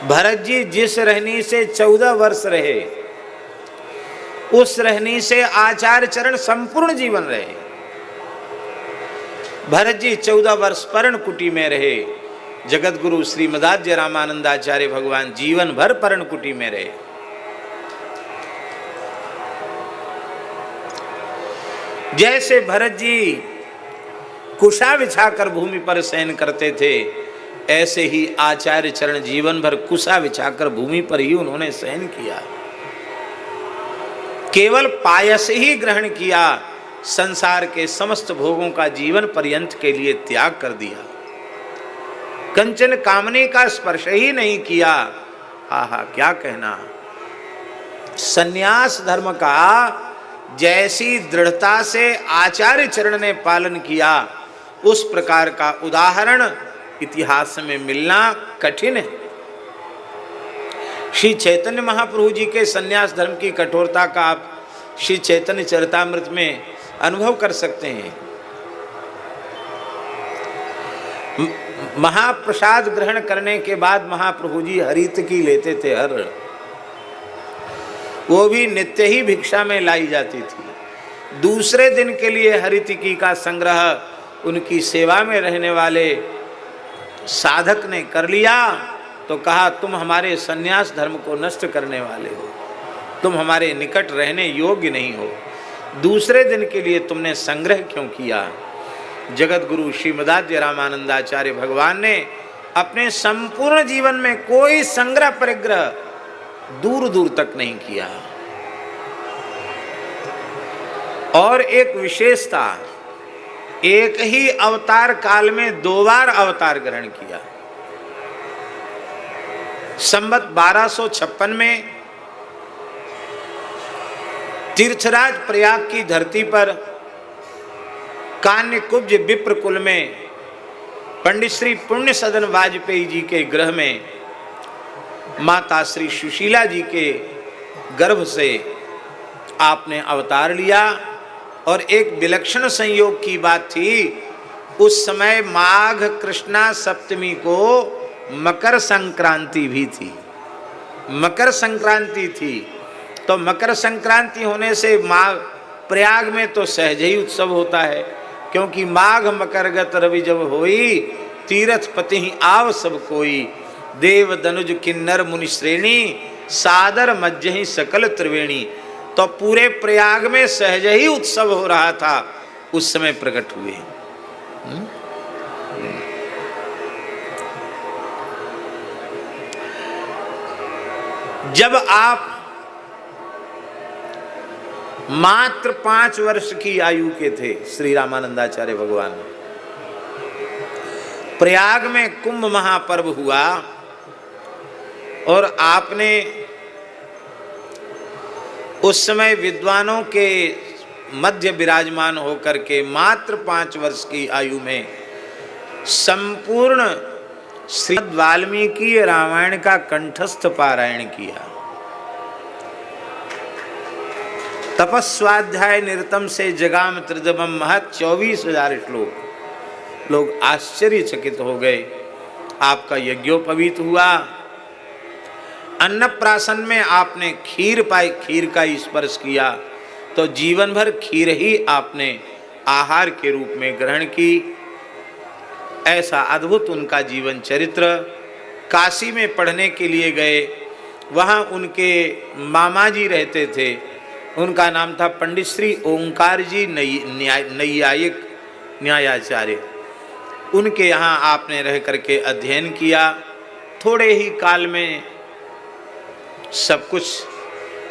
भरत जी जिस रहनी से 14 वर्ष रहे, उस रहनी से आचार्य चरण संपूर्ण जीवन रहे। भरत जी 14 वर्ष पर्णकुटी में रहे। जगत गुरु श्रीमदाद्य रामानंदाचार्य भगवान जीवन भर पर्णकुटी में रहे। जैसे भरत जी कुशा बिछाकर भूमि पर शयन करते थे, ऐसे ही आचार्य चरण जीवन भर कुशा बिछाकर भूमि पर ही उन्होंने शयन किया। केवल पायस ही ग्रहण किया, संसार के समस्त भोगों का जीवन पर्यंत के लिए त्याग कर दिया। कंचन कामने का स्पर्श ही नहीं किया। आहा, क्या कहना। सन्यास धर्म का जैसी दृढ़ता से आचार्य चरण ने पालन किया, उस प्रकार का उदाहरण इतिहास में मिलना कठिन है। श्री चैतन्य महाप्रभु जी के सन्यास धर्म की कठोरता का आप श्री चैतन्य चरितामृत में अनुभव कर सकते हैं। महाप्रसाद ग्रहण करने के बाद महाप्रभु जी हरितकी लेते थे, हर वो भी नित्य ही भिक्षा में लाई जाती थी। दूसरे दिन के लिए हरितकी का संग्रह उनकी सेवा में रहने वाले साधक ने कर लिया तो कहा, तुम हमारे सन्यास धर्म को नष्ट करने वाले हो, तुम हमारे निकट रहने योग्य नहीं हो, दूसरे दिन के लिए तुमने संग्रह क्यों किया। जगत गुरु श्रीमदाद्य रामानंदाचार्य भगवान ने अपने संपूर्ण जीवन में कोई संग्रह परिग्रह दूर दूर तक नहीं किया। और एक विशेषता, एक ही अवतार काल में 2 बार अवतार ग्रहण किया। संवत 1256 में तीर्थराज प्रयाग की धरती पर कान्य कुब्ज विप्र कुल में पंडित श्री पुण्य सदन वाजपेयी जी के गृह में माता श्री सुशीला जी के गर्भ से आपने अवतार लिया। और एक विलक्षण संयोग की बात थी, उस समय माघ कृष्णा सप्तमी को मकर संक्रांति भी थी। मकर संक्रांति थी तो मकर संक्रांति होने से माघ प्रयाग में तो सहज ही उत्सव होता है, क्योंकि माघ मकरगत रवि जब होई, तीरथ पति ही आव सब कोई, देव दनुज किन्नर मुनि श्रेणी, सादर मज्जहि सकल त्रिवेणी। तो पूरे प्रयाग में सहज ही उत्सव हो रहा था, उस समय प्रकट हुए। जब आप मात्र 5 वर्ष की आयु के थे, श्री रामानंदाचार्य भगवान, प्रयाग में कुंभ महापर्व हुआ और आपने उस समय विद्वानों के मध्य विराजमान होकर के मात्र 5 वर्ष की आयु में संपूर्ण श्रीमद् वाल्मीकि रामायण का कंठस्थ पारायण किया। तपस्वाध्याय निरतम से जगाम त्रिदमम महत 24,000 श्लोक। लोग आश्चर्यचकित हो गए। आपका यज्ञोपवीत हुआ। अन्नप्राशन में आपने खीर पाई, खीर का स्पर्श किया तो जीवन भर खीर ही आपने आहार के रूप में ग्रहण की। ऐसा अद्भुत उनका जीवन चरित्र। काशी में पढ़ने के लिए गए, वहाँ उनके मामा जी रहते थे, उनका नाम था पंडित श्री ओंकार जी नैयायिक न्यायाचार्य। उनके यहाँ आपने रह करके अध्ययन किया। थोड़े ही काल में सब कुछ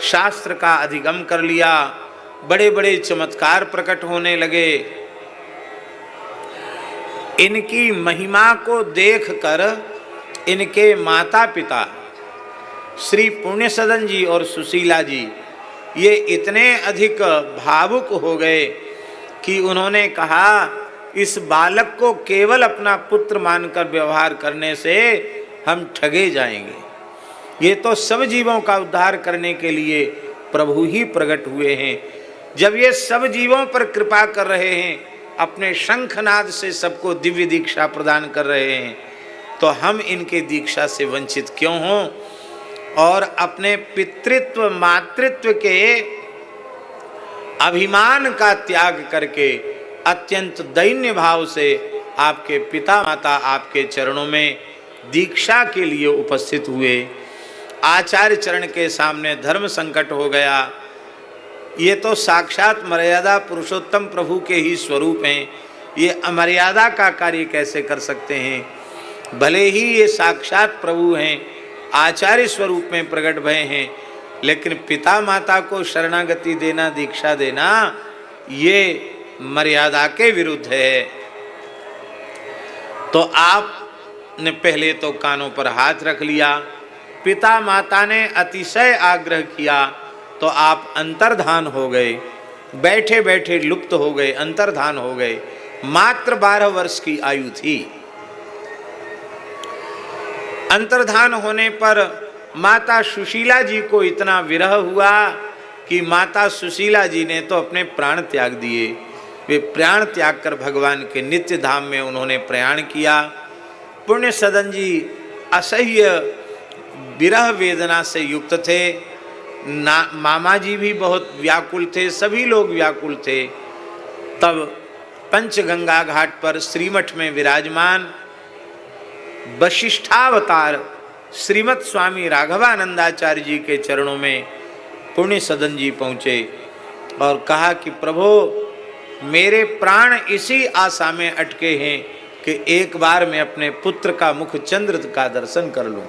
शास्त्र का अधिगम कर लिया। बड़े बड़े चमत्कार प्रकट होने लगे। इनकी महिमा को देखकर इनके माता पिता श्री पुण्य सदन जी और सुशीला जी ये इतने अधिक भावुक हो गए कि उन्होंने कहा, इस बालक को केवल अपना पुत्र मानकर व्यवहार करने से हम ठगे जाएंगे। ये तो सब जीवों का उद्धार करने के लिए प्रभु ही प्रकट हुए हैं। जब ये सब जीवों पर कृपा कर रहे हैं, अपने शंखनाद से सबको दिव्य दीक्षा प्रदान कर रहे हैं, तो हम इनके दीक्षा से वंचित क्यों हों और अपने पितृत्व मातृत्व के अभिमान का त्याग करके अत्यंत दैन्य भाव से आपके पिता माता आपके चरणों में दीक्षा के लिए उपस्थित हुए। आचार्य चरण के सामने धर्म संकट हो गया। ये तो साक्षात मर्यादा पुरुषोत्तम प्रभु के ही स्वरूप हैं, ये अमर्यादा का कार्य कैसे कर सकते हैं? भले ही ये साक्षात प्रभु हैं, आचार्य स्वरूप में प्रकट भय हैं, लेकिन पिता माता को शरणागति देना, दीक्षा देना, ये मर्यादा के विरुद्ध है। तो आपने पहले तो कानों पर हाथ रख लिया, पिता माता ने अतिशय आग्रह किया तो आप अंतर्धान हो गए, बैठे बैठे लुप्त हो गए, अंतर्धान हो गए। मात्र 12 वर्ष की आयु थी। अंतर्धान होने पर माता सुशीला जी को इतना विरह हुआ कि माता सुशीला जी ने तो अपने प्राण त्याग दिए। वे प्राण त्याग कर भगवान के नित्य धाम में उन्होंने प्रयाण किया। पुण्य सदन जी असह्य विरह वेदना से युक्त थे। मामा जी भी बहुत व्याकुल थे, सभी लोग व्याकुल थे। तब पंचगंगा घाट पर श्रीमठ में विराजमान वशिष्ठावतार श्रीमद स्वामी राघवानंदाचार्य जी के चरणों में पुण्य सदन जी पहुँचे और कहा कि प्रभु, मेरे प्राण इसी आशा में अटके हैं कि एक बार मैं अपने पुत्र का मुख चंद्र का दर्शन कर लूं।